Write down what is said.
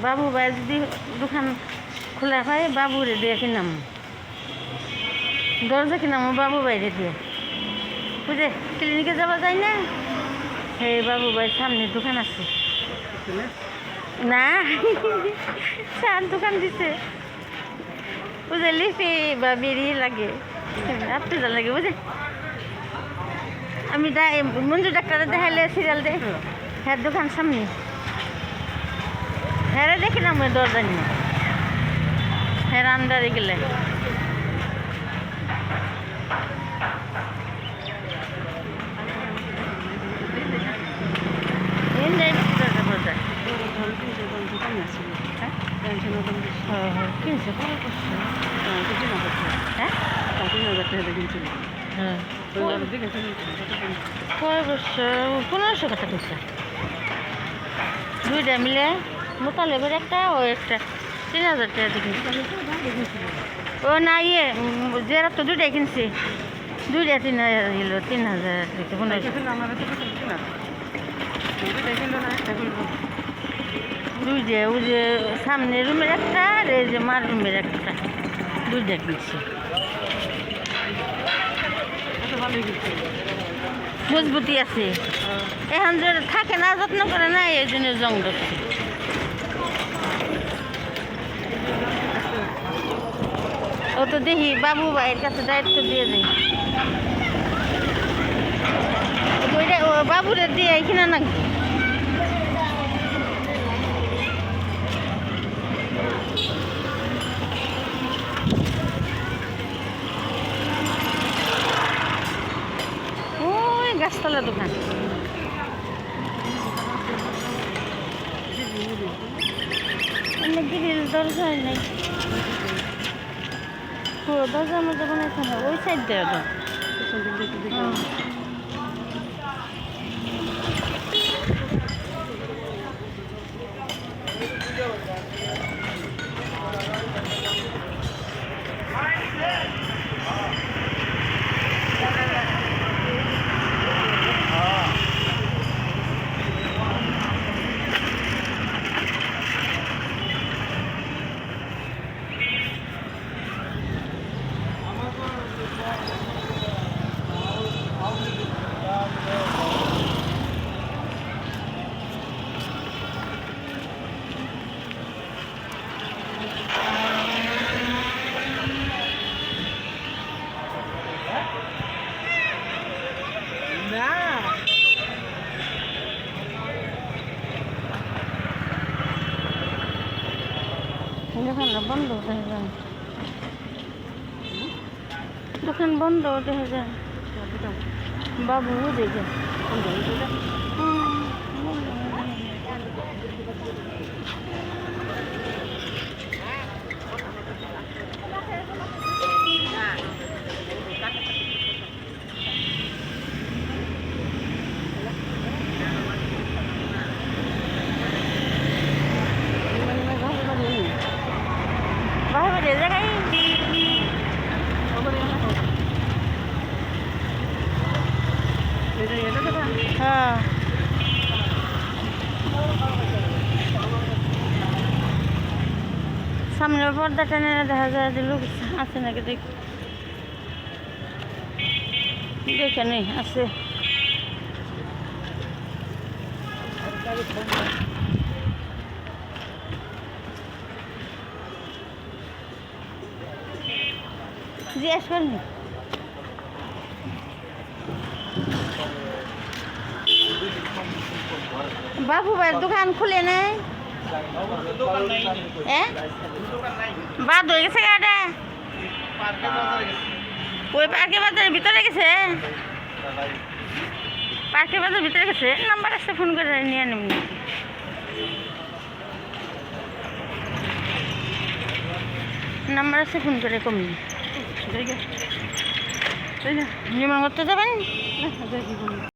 বাবু ভাই যদি দোকান খোলা হয় বাবুরে দিয়ে কিনাম, দরজা কিনাম বাবু বাইরে দিয়ে বুঝে ক্লিনিকে যাওয়া যায় না। সেই বাবু ভাইয়ের সামনে দোকান আছে না, চার দোকান দিছে বুঝে, লিপি বা বেরি লাগে আপনি লাগে বুঝে। আমি মঞ্জু ডাক্তারে দেখাইলে সিরিয়াল দে, হ্যাঁ দোকান সামনে হ্যাঁ দেখি না আমি দরজা নিয়ে হ্যাঁ আন্ডারে গেলে কয় বছর 1500 টাকা দিচ্ছে দুইটা মিলে মোতালেবের একটা ও একটা 3000 টাকা দিয়ে ও না ইয়ে জেরা তো দুইটাই কিনছি, দুইটা 3000 দিল 3000 দিতে 1500 দুইটা ওই যে সামনের রুমের একটা আর এই যে মার রুমের একটা, দুইটা কিনছি। মজবুতি আছে এখন যে থাকে না, যত্ন করে না, এই জন্য জং ধরছে। ও তো দেখি বাবু ভাইয়ের কাছে দায়িত্ব দিয়ে দেয়, ওইটা ও বাবুরে দিয়ে কিনা না। ওই গাছতলা দোকান গ্রিল দরজা নাই, দরজার মধ্যে বানাইতে হবে ওই সাইড দিয়ে তো। দোকানটা বন্ধ হয়ে যায়, দোকান বন্ধ হয়ে যায়। বাবু দেখে জায়গায় হ্যাঁ সামনের পর্দা টেনে দেখা যায় যে লোক আছে নাকি দেখে নেই আছে। জিজ্ঞেস করিনি বাবু ভাইয়ের দোকান খুলে নেই, বাদ হয়ে গেছে গাড়িটা ওই পার্কে বাজারের ভিতরে গেছে, পার্কে বাজারের ভিতরে গেছে। নাম্বার আছে, ফোন করে নিয়ে নেব। নাম্বার আছে, ফোন করে কমনি নির্মাণ করতে যাবেন।